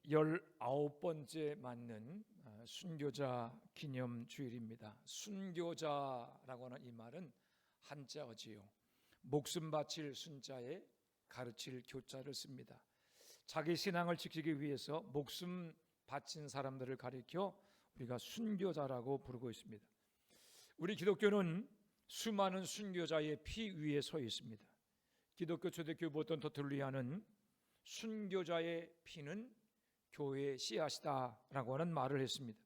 19번째 맞는 순교자 기념 주일입니다. 순교자라고 하는 이 말은 한자어지요. 목숨 바칠 순자에 가르칠 교자를 씁니다. 자기 신앙을 지키기 위해서 목숨 바친 사람들을 가리켜 우리가 순교자라고 부르고 있습니다. 우리 기독교는 수많은 순교자의 피 위에 서 있습니다. 기독교 초대교회 보통 터툴리아는 순교자의 피는 교회의 씨앗이다라고 하는 말을 했습니다.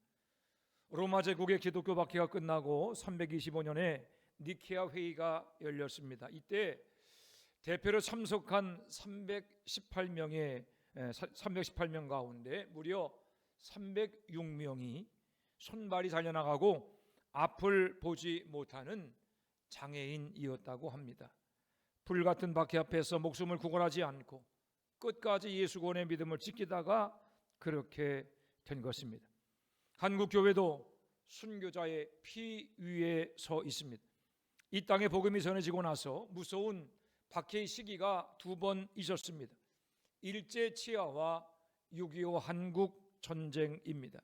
로마 제국의 기독교 박해가 끝나고 325년에 니케아 회의가 열렸습니다. 이때 대표로 참석한 318명 가운데 무려 306명이 손발이 잘려나가고 앞을 보지 못하는 장애인이었다고 합니다. 불같은 박해 앞에서 목숨을 구걸하지 않고 끝까지 예수 구원의 믿음을 지키다가 그렇게 된 것입니다. 한국 교회도 순교자의 피 위에 서 있습니다. 이 땅에 복음이 전해지고 나서 무서운 박해의 시기가 두 번 있었습니다. 일제 치하와 6.25 한국 전쟁입니다.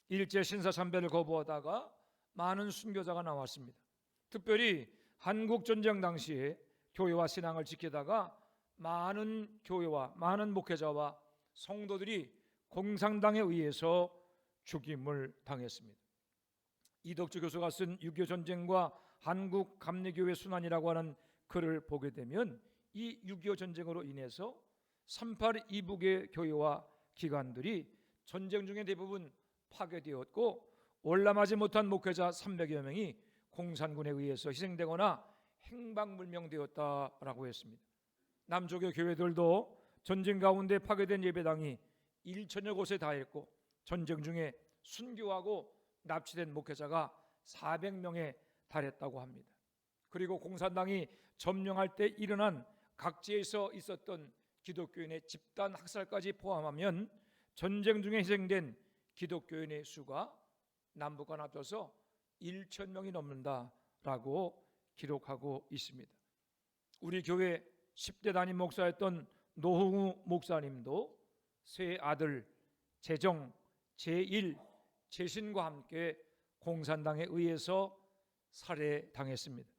일제 신사참배를 거부하다가 많은 순교자가 나왔습니다. 특별히 한국 전쟁 당시에 교회와 신앙을 지키다가 많은 교회와 많은 목회자와 성도들이 공산당에 의해서 죽임을 당했습니다. 이덕주 교수가 쓴 6.25 전쟁과 한국 감리교회 순환이라고 하는 글을 보게 되면 이 6.25 전쟁으로 인해서 38 이북의 교회와 기관들이 전쟁 중에 대부분 파괴되었고 월남하지 못한 목회자 300여 명이 공산군에 의해서 희생되거나 행방불명되었다라고 했습니다. 남쪽의 교회들도 전쟁 가운데 파괴된 예배당이 1천여 곳에 달했고 전쟁 중에 순교하고 납치된 목회자가 400명에 달했다고 합니다. 그리고 공산당이 점령할 때 일어난 각지에서 있었던 기독교인의 집단 학살까지 포함하면 전쟁 중에 희생된 기독교인의 수가 남북한 합쳐서 1,000명이 넘는다라고 기록하고 있습니다. 우리 교회 10대 담임 목사였던 노홍우 목사님도 세 아들 재정, 제1, 재신과 함께 공산당에 의해서 살해당했습니다.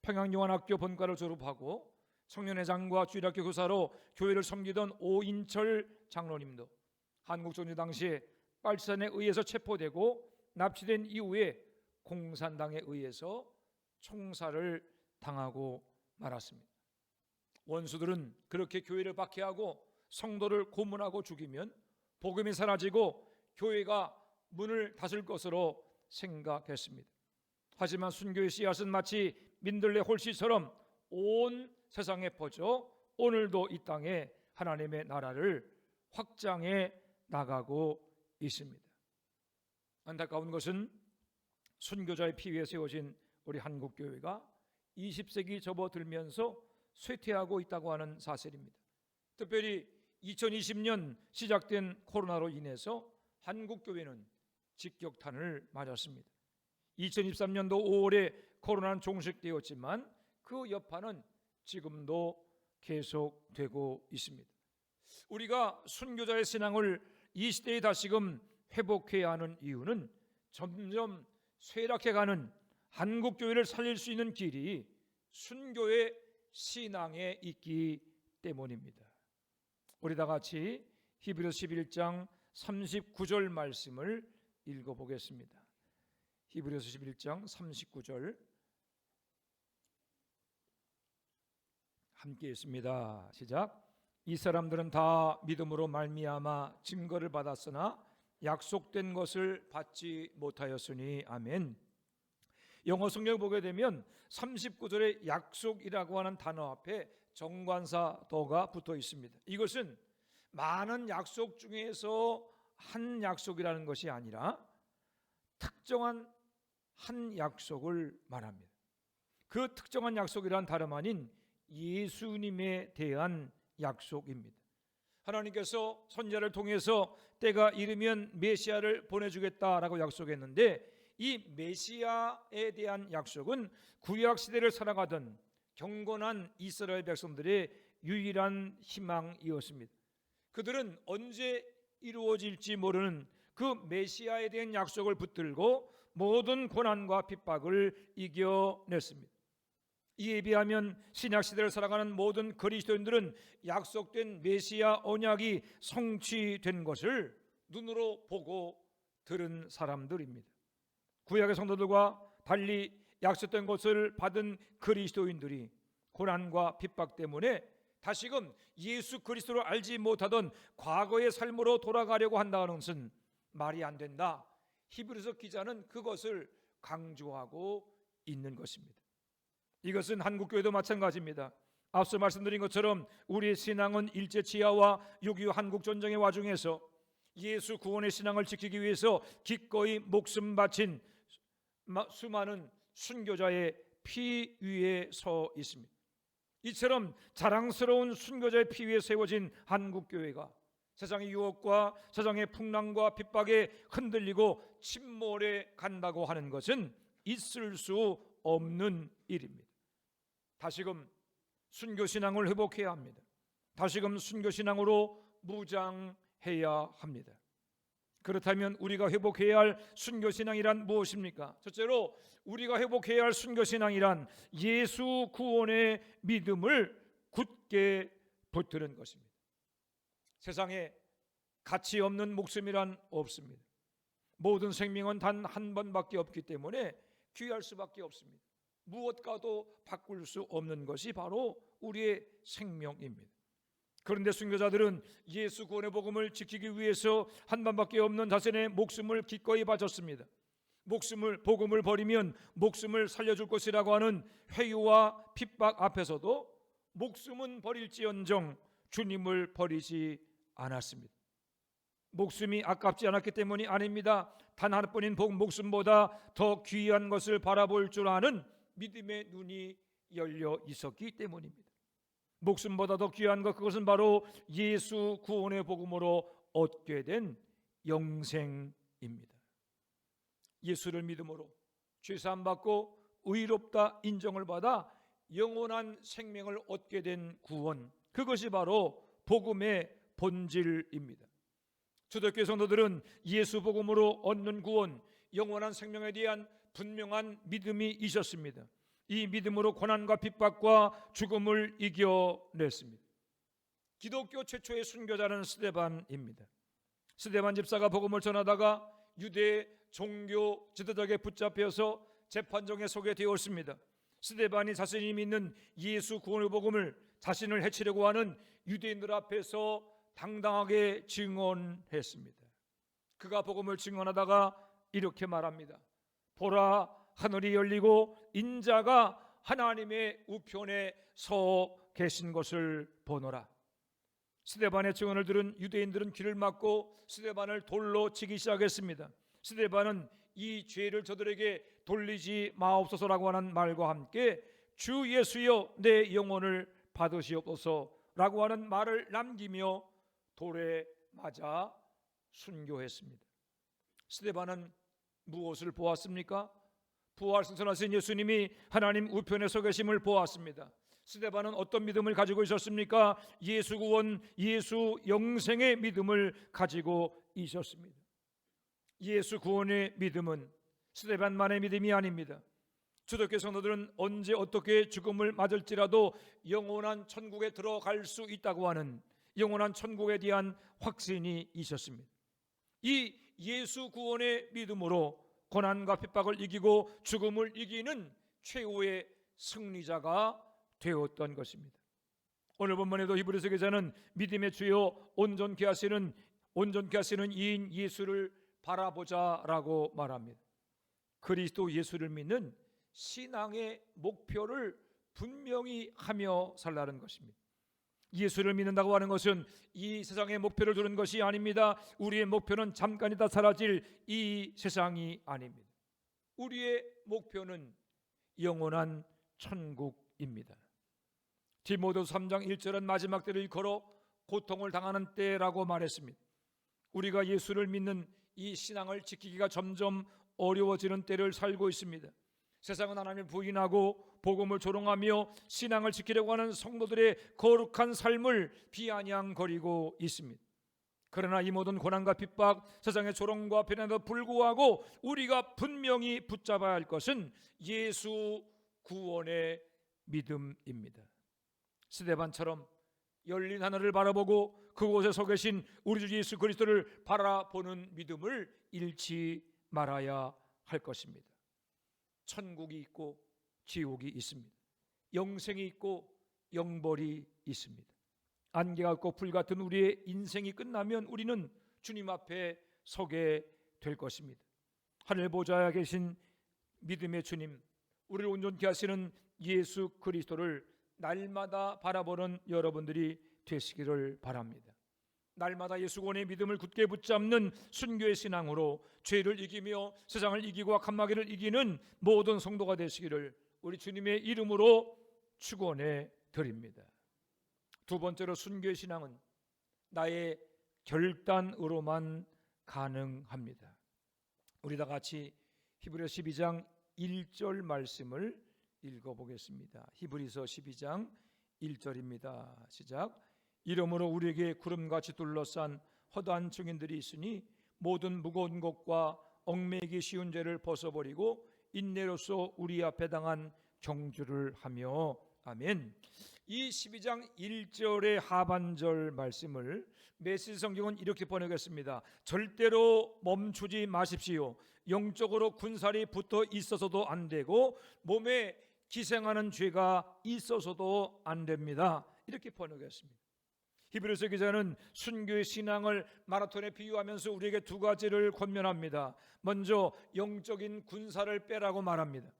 평양요한학교 본과를 졸업하고 청년회장과 주일학교 교사로 교회를 섬기던 오인철 장로님도 한국전쟁 당시에 빨치산에 의해서 체포되고 납치된 이후에 공산당에 의해서 총살을 당하고 말았습니다. 원수들은 그렇게 교회를 박해하고 성도를 고문하고 죽이면 복음이 사라지고 교회가 문을 닫을 것으로 생각했습니다. 하지만 순교의 씨앗은 마치 민들레 홀씨처럼 온 세상에 퍼져 오늘도 이 땅에 하나님의 나라를 확장해 나가고 있습니다. 안타까운 것은 순교자의 피 위에 세워진 우리 한국교회가 20세기 접어들면서 쇠퇴하고 있다고 하는 사실입니다. 특별히 2020년 시작된 코로나로 인해서 한국교회는 직격탄을 맞았습니다. 2023년도 5월에 코로나는 종식되었지만 그 여파는 지금도 계속되고 있습니다. 우리가 순교자의 신앙을 이 시대에 다시금 회복해야 하는 이유는 점점 쇠락해가는 한국교회를 살릴 수 있는 길이 순교의 신앙에 있기 때문입니다. 우리 다 같이 히브리서 11장 39절 말씀을 읽어보겠습니다. 히브리서 11장 39절 함께 읽습니다. 시작. 이 사람들은 다 믿음으로 말미암아 증거를 받았으나 약속된 것을 받지 못하였으니 아멘. 영어 성경을 보게 되면 39절에 약속이라고 하는 단어 앞에 정관사 더가 붙어 있습니다. 이것은 많은 약속 중에서 한 약속이라는 것이 아니라 특정한 한 약속을 말합니다. 그 특정한 약속이란 다름 아닌 예수님에 대한 약속입니다. 하나님께서 선지자를 통해서 때가 이르면 메시아를 보내주겠다라고 약속했는데 이 메시아에 대한 약속은 구약 시대를 살아가던 경건한 이스라엘 백성들의 유일한 희망이었습니다. 그들은 언제 이루어질지 모르는 그 메시아에 대한 약속을 붙들고 모든 고난과 핍박을 이겨냈습니다. 이에 비하면 신약시대를 살아가는 모든 그리스도인들은 약속된 메시아 언약이 성취된 것을 눈으로 보고 들은 사람들입니다. 구약의 성도들과 달리 약속된 것을 받은 그리스도인들이 고난과 핍박 때문에 다시금 예수 그리스도를 알지 못하던 과거의 삶으로 돌아가려고 한다는 것은 말이 안 된다. 히브리서 기자는 그것을 강조하고 있는 것입니다. 이것은 한국교회도 마찬가지입니다. 앞서 말씀드린 것처럼 우리의 신앙은 일제 치하와 6.25 한국전쟁의 와중에서 예수 구원의 신앙을 지키기 위해서 기꺼이 목숨 바친 수많은 순교자의 피 위에 서 있습니다. 이처럼 자랑스러운 순교자의 피 위에 세워진 한국교회가 세상의 유혹과 세상의 풍랑과 핍박에 흔들리고 침몰해 간다고 하는 것은 있을 수 없는 일입니다. 다시금 순교신앙을 회복해야 합니다. 다시금 순교신앙으로 무장해야 합니다. 그렇다면 우리가 회복해야 할 순교신앙이란 무엇입니까? 첫째로 우리가 회복해야 할 순교신앙이란 예수 구원의 믿음을 굳게 붙드는 것입니다. 세상에 가치 없는 목숨이란 없습니다. 모든 생명은 단 한 번밖에 없기 때문에 귀할 수밖에 없습니다. 무엇과도 바꿀 수 없는 것이 바로 우리의 생명입니다. 그런데 순교자들은 예수 구원의 복음을 지키기 위해서 한 번밖에 없는 자신의 목숨을 기꺼이 바쳤습니다. 복음을 버리면 목숨을 살려줄 것이라고 하는 회유와 핍박 앞에서도 목숨은 버릴지언정 주님을 버리지 않았습니다. 목숨이 아깝지 않았기 때문이 아닙니다. 단 하나뿐인 목숨보다 더 귀한 것을 바라볼 줄 아는 믿음의 눈이 열려 있었기 때문입니다. 목숨보다 더 귀한 것, 그것은 바로 예수 구원의 복음으로 얻게 된 영생입니다. 예수를 믿음으로 죄사함 받고 의롭다 인정을 받아 영원한 생명을 얻게 된 구원, 그것이 바로 복음의 본질입니다. 초대교회 성도들은 예수 복음으로 얻는 구원, 영원한 생명에 대한 분명한 믿음이 있었습니다. 이 믿음으로 고난과 핍박과 죽음을 이겨냈습니다. 기독교 최초의 순교자는 스데반입니다. 스데반 집사가 복음을 전하다가 유대 종교 지도자에게 붙잡혀서 재판정에 서게 되었습니다. 스데반이 자신이 믿는 예수 구원의 복음을 자신을 해치려고 하는 유대인들 앞에서 당당하게 증언했습니다. 그가 복음을 증언하다가 이렇게 말합니다. 보라, 하늘이 열리고 인자가 하나님의 우편에 서 계신 것을 보노라. 스데반의 증언을 들은 유대인들은 귀를 막고 스데반을 돌로 치기 시작했습니다. 스데반은 이 죄를 저들에게 돌리지 마옵소서라고 하는 말과 함께 주 예수여 내 영혼을 받으시옵소서라고 하는 말을 남기며 돌에 맞아 순교했습니다. 스데반은 무엇을 보았습니까? 부활 승천하신 예수님이 하나님 우편에 서 계심을 보았습니다. 스데반은 어떤 믿음을 가지고 있었습니까? 예수 구원, 예수 영생의 믿음을 가지고 있었습니다. 예수 구원의 믿음은 스데반만의 믿음이 아닙니다. 초대교회 성도들은 언제 어떻게 죽음을 맞을지라도 영원한 천국에 들어갈 수 있다고 하는 영원한 천국에 대한 확신이 있었습니다. 이 예수 구원의 믿음으로 고난과 핍박을 이기고 죽음을 이기는 최후의 승리자가 되었던 것입니다. 오늘 본문에도 히브리서 기자는 믿음의 주요 온전케 하시는 이인 예수를 바라보자라고 말합니다. 그리스도 예수를 믿는 신앙의 목표를 분명히 하며 살라는 것입니다. 예수를 믿는다고 하는 것은 이 세상의 목표를 두는 것이 아닙니다. 우리의 목표는 잠깐이다 사라질 이 세상이 아닙니다. 우리의 목표는 영원한 천국입니다. 디모데후서 3장 1절은 마지막 때를 일컬어 고통을 당하는 때라고 말했습니다. 우리가 예수를 믿는 이 신앙을 지키기가 점점 어려워지는 때를 살고 있습니다. 세상은 하나님을 부인하고 복음을 조롱하며 신앙을 지키려고 하는 성도들의 거룩한 삶을 비아냥거리고 있습니다. 그러나 이 모든 고난과 핍박, 세상의 조롱과 비난에도 불구하고 우리가 분명히 붙잡아야 할 것은 예수 구원의 믿음입니다. 스데반처럼 열린 하늘을 바라보고 그곳에 서 계신 우리 주 예수 그리스도를 바라보는 믿음을 잃지 말아야 할 것입니다. 천국이 있고 지옥이 있습니다. 영생이 있고 영벌이 있습니다. 안개가 없고 불 같은 우리의 인생이 끝나면 우리는 주님 앞에 서게 될 것입니다. 하늘 보좌에 계신 믿음의 주님, 우리를 온전케 하시는 예수 그리스도를 날마다 바라보는 여러분들이 되시기를 바랍니다. 날마다 예수 구원의 믿음을 굳게 붙잡는 순교의 신앙으로 죄를 이기며 세상을 이기고 악한 마귀를 이기는 모든 성도가 되시기를 우리 주님의 이름으로 축원해 드립니다. 두 번째로, 순교의 신앙은 나의 결단으로만 가능합니다. 우리 다 같이 히브리서 12장 1절 말씀을 읽어보겠습니다. 히브리서 12장 1절입니다. 시작. 이러므로 우리에게 구름같이 둘러싼 허다한 증인들이 있으니 모든 무거운 것과 얽매이기 쉬운 죄를 벗어버리고 인내로서 우리 앞에 당한 경주를 하며. 아멘. 이 12장 1절의 하반절 말씀을 메시지 성경은 이렇게 번역했습니다. 절대로 멈추지 마십시오. 영적으로 군살이 붙어 있어서도 안 되고 몸에 기생하는 죄가 있어서도 안 됩니다. 이렇게 번역했습니다. 히브리서 기자는 순교의 신앙을 마라톤에 비유하면서 우리에게 두 가지를 권면합니다. 먼저 영적인 군살을 빼라고 말합니다.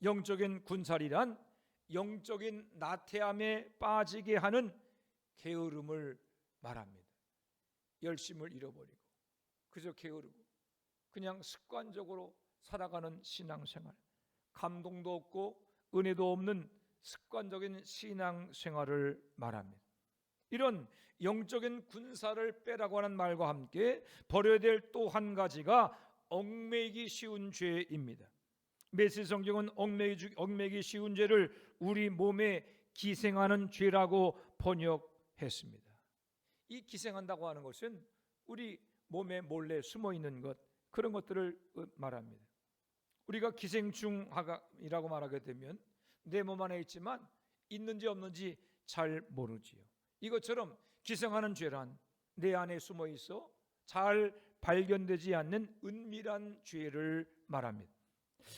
영적인 군살이란 영적인 나태함에 빠지게 하는 게으름을 말합니다. 열심을 잃어버리고 그저 게으르고 그냥 습관적으로 살아가는 신앙생활, 감동도 없고 은혜도 없는 습관적인 신앙생활을 말합니다. 이런 영적인 군살을 빼라고 하는 말과 함께 버려야 될 또 한 가지가 얽매이기 쉬운 죄입니다. 메시지 성경은 얽매이기 쉬운 죄를 우리 몸에 기생하는 죄라고 번역했습니다. 이 기생한다고 하는 것은 우리 몸에 몰래 숨어 있는 것, 그런 것들을 말합니다. 우리가 기생충이라고 말하게 되면 내 몸 안에 있지만 있는지 없는지 잘 모르지요. 이것처럼 기생하는 죄란 내 안에 숨어 있어 잘 발견되지 않는 은밀한 죄를 말합니다.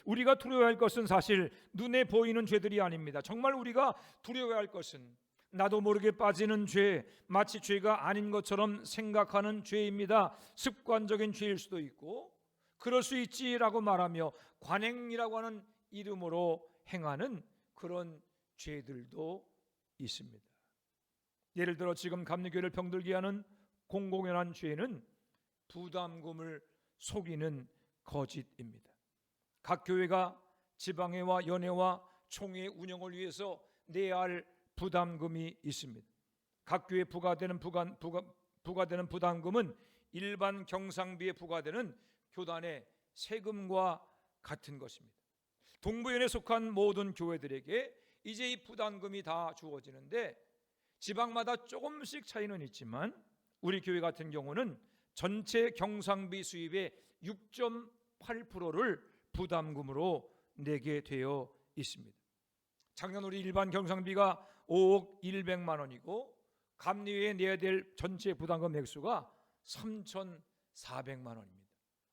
우리가 두려워할 것은 사실 눈에 보이는 죄들이 아닙니다. 정말 우리가 두려워할 것은 나도 모르게 빠지는 죄, 마치 죄가 아닌 것처럼 생각하는 죄입니다. 습관적인 죄일 수도 있고 그럴 수 있지라고 말하며 관행이라고 하는 이름으로 행하는 그런 죄들도 있습니다. 예를 들어 지금 감리교회를 병들게 하는 공공연한 죄는 부담금을 속이는 거짓입니다. 각 교회가 지방회와 연회와 총회 운영을 위해서 내야 할 부담금이 있습니다. 각 교회에 부과되는 부담금은 일반 경상비에 부과되는 교단의 세금과 같은 것입니다. 동부연에 속한 모든 교회들에게 이제 이 부담금이 다 주어지는데 지방마다 조금씩 차이는 있지만 우리 교회 같은 경우는 전체 경상비 수입의 6.8%를 부담금으로 내게 되어 있습니다. 작년 우리 일반 경상비가 5억 100만 원이고 감리회에 내야 될 전체 부담금 액수가 3,400만 원입니다.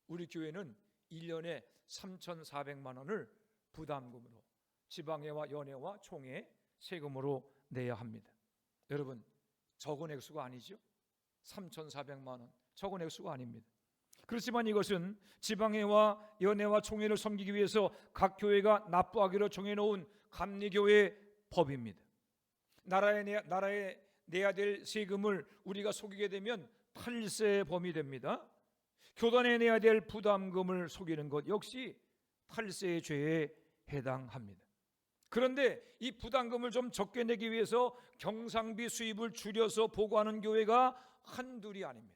우리 교회는 1년에 3,400만 원을 부담금으로 지방회와 연회와 총회 세금으로 내야 합니다. 여러분, 적은 액수가 아니죠? 3,400만 원 적은 액수가 아닙니다. 그렇지만 이것은 지방회와 연회와 총회를 섬기기 위해서 각 교회가 납부하기로 정해놓은 감리교회 법입니다. 나라에 내야 될 세금을 우리가 속이게 되면 탈세의 범이 됩니다. 교단에 내야 될 부담금을 속이는 것 역시 탈세의 죄에 해당합니다. 그런데 이 부담금을 좀 적게 내기 위해서 경상비 수입을 줄여서 보고하는 교회가 한둘이 아닙니다.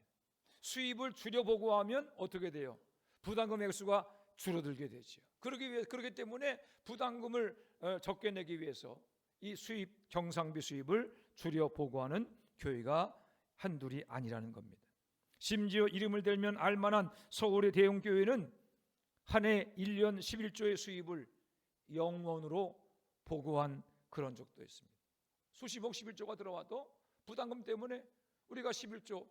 수입을 줄여 보고하면 어떻게 돼요? 부담금 액수가 줄어들게 되죠. 그렇기 때문에 부담금을 적게 내기 위해서 이 경상비 수입을 줄여 보고하는 교회가 한둘이 아니라는 겁니다. 심지어 이름을 대면 알만한 서울의 대형 교회는 한 해 1년 11조의 수입을 영원으로 보고한 그런 적도 있습니다. 수십억 11조가 들어와도 부담금 때문에 우리가 11조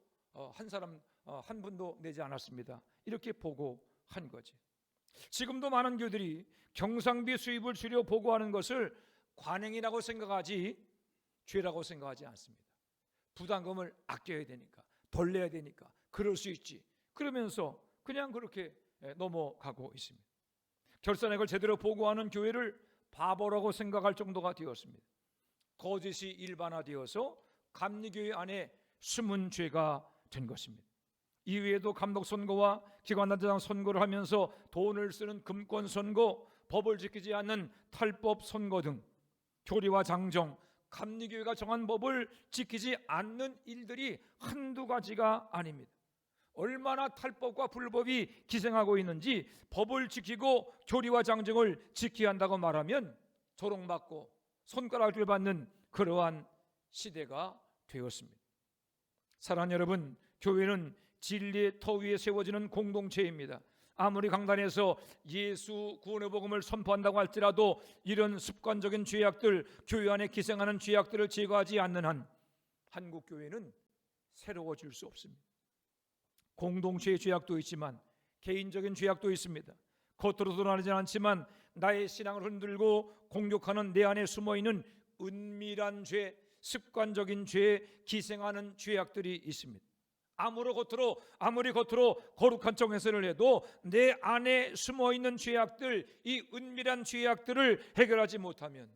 한 사람 한 분도 내지 않았습니다. 이렇게 보고한 거지. 지금도 많은 교회들이 경상비 수입을 줄여 보고하는 것을 관행이라고 생각하지 죄라고 생각하지 않습니다. 부담금을 아껴야 되니까, 덜 내야 되니까 그럴 수 있지, 그러면서 그냥 그렇게 넘어가고 있습니다. 결산액을 제대로 보고하는 교회를 바보라고 생각할 정도가 되었습니다. 거짓이 일반화되어서 감리교회 안에 숨은 죄가 된 것입니다. 이외에도 감독 선거와 기관단체장 선거를 하면서 돈을 쓰는 금권 선거, 법을 지키지 않는 탈법 선거 등 교리와 장정, 감리교회가 정한 법을 지키지 않는 일들이 한두 가지가 아닙니다. 얼마나 탈법과 불법이 기생하고 있는지 법을 지키고 교리와 장정을 지켜야 한다고 말하면 조롱받고 손가락질 받는 그러한 시대가 되었습니다. 사랑하는 여러분, 교회는 진리의 터 위에 세워지는 공동체입니다. 아무리 강단에서 예수 구원의 복음을 선포한다고 할지라도 이런 습관적인 죄악들, 교회 안에 기생하는 죄악들을 제거하지 않는 한 한국 교회는 새로워질 수 없습니다. 공동체의 죄악도 있지만 개인적인 죄악도 있습니다. 겉으로 드러나지 않지만 나의 신앙을 흔들고 공격하는 내 안에 숨어있는 은밀한 죄, 습관적인 죄, 기생하는 죄악들이 있습니다. 아무리 겉으로 거룩한 척 해설을 해도 내 안에 숨어있는 죄악들, 이 은밀한 죄악들을 해결하지 못하면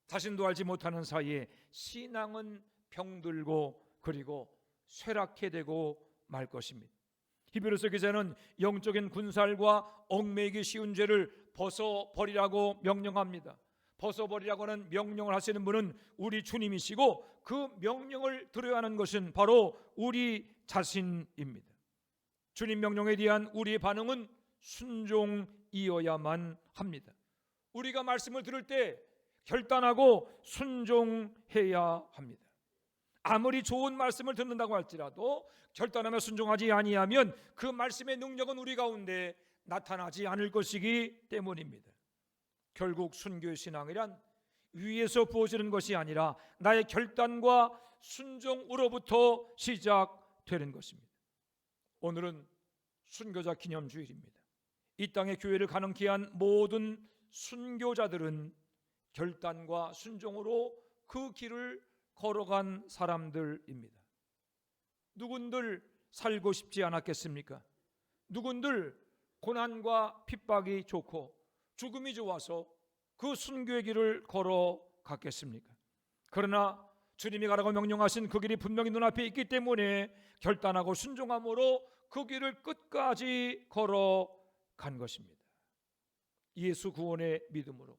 자신도 알지 못하는 사이에 신앙은 병들고 그리고 쇠락해 되고 말 것입니다. 히브리서 기자는 영적인 군살과 얽매이기 쉬운 죄를 벗어버리라고 명령합니다. 벗어버리라고 하는 명령을 하시는 분은 우리 주님이시고 그 명령을 들어야 하는 것은 바로 우리 자신입니다. 주님 명령에 대한 우리의 반응은 순종이어야만 합니다. 우리가 말씀을 들을 때 결단하고 순종해야 합니다. 아무리 좋은 말씀을 듣는다고 할지라도 결단하며 순종하지 아니하면 그 말씀의 능력은 우리 가운데 나타나지 않을 것이기 때문입니다. 결국 순교의 신앙이란 위에서 부어지는 것이 아니라 나의 결단과 순종으로부터 시작되는 것입니다. 오늘은 순교자 기념주일입니다. 이 땅의 교회를 가능케 한 모든 순교자들은 결단과 순종으로 그 길을 걸어간 사람들입니다. 누군들 살고 싶지 않았겠습니까? 누군들 고난과 핍박이 좋고 죽음이 좋아서 그 순교의 길을 걸어갔겠습니까? 그러나 주님이 가라고 명령하신 그 길이 분명히 눈앞에 있기 때문에 결단하고 순종함으로 그 길을 끝까지 걸어간 것입니다. 예수 구원의 믿음으로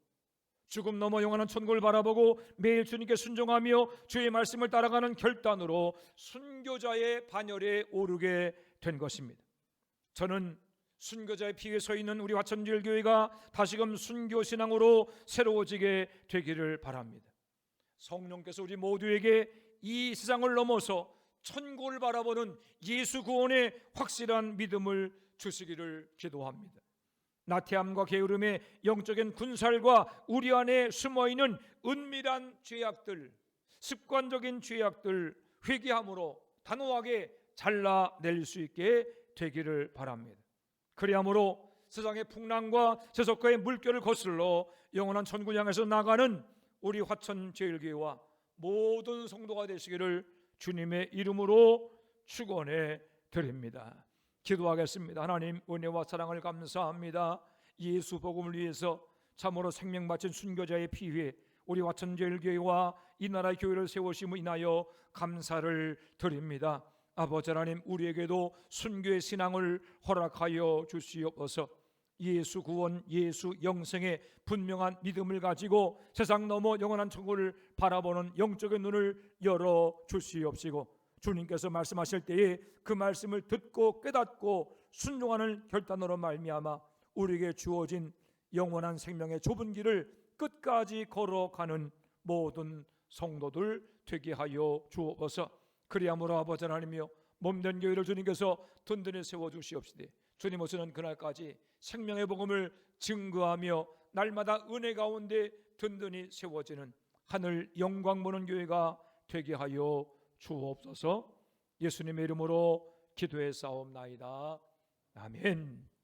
죽음 넘어 영원한 천국을 바라보고 매일 주님께 순종하며 주의 말씀을 따라가는 결단으로 순교자의 반열에 오르게 된 것입니다. 저는 순교자의 피에 서 있는 우리 화천제일교회가 다시금 순교신앙으로 새로워지게 되기를 바랍니다. 성령께서 우리 모두에게 이 세상을 넘어서 천국을 바라보는 예수 구원의 확실한 믿음을 주시기를 기도합니다. 나태함과 게으름의 영적인 군살과 우리 안에 숨어있는 은밀한 죄악들, 습관적인 죄악들 회개함으로 단호하게 잘라낼 수 있게 되기를 바랍니다. 그리함으로 세상의 풍랑과 세속과의 물결을 거슬러 영원한 천국 향해서 나가는 우리 화천제일교회와 모든 성도가 되시기를 주님의 이름으로 축원해 드립니다. 기도하겠습니다. 하나님, 은혜와 사랑을 감사합니다. 예수 복음을 위해서 참으로 생명 바친 순교자의 피에 우리 화천제일교회와 이 나라의 교회를 세우심을 인하여 감사를 드립니다. 아버지 하나님, 우리에게도 순교의 신앙을 허락하여 주시옵소서. 예수 구원, 예수 영생의 분명한 믿음을 가지고 세상 넘어 영원한 천국을 바라보는 영적인 눈을 열어 주시옵시고, 주님께서 말씀하실 때에 그 말씀을 듣고 깨닫고 순종하는 결단으로 말미암아 우리에게 주어진 영원한 생명의 좁은 길을 끝까지 걸어가는 모든 성도들 되게 하여 주옵소서. 그리함으로 아버지 하나님이여, 몸된 교회를 주님께서 든든히 세워주시옵시되 주님 오시는 그날까지 생명의 복음을 증거하며 날마다 은혜 가운데 든든히 세워지는 하늘 영광 보는 교회가 되게 하여 주옵소서. 예수님의 이름으로 기도해 싸움나이다. 아멘.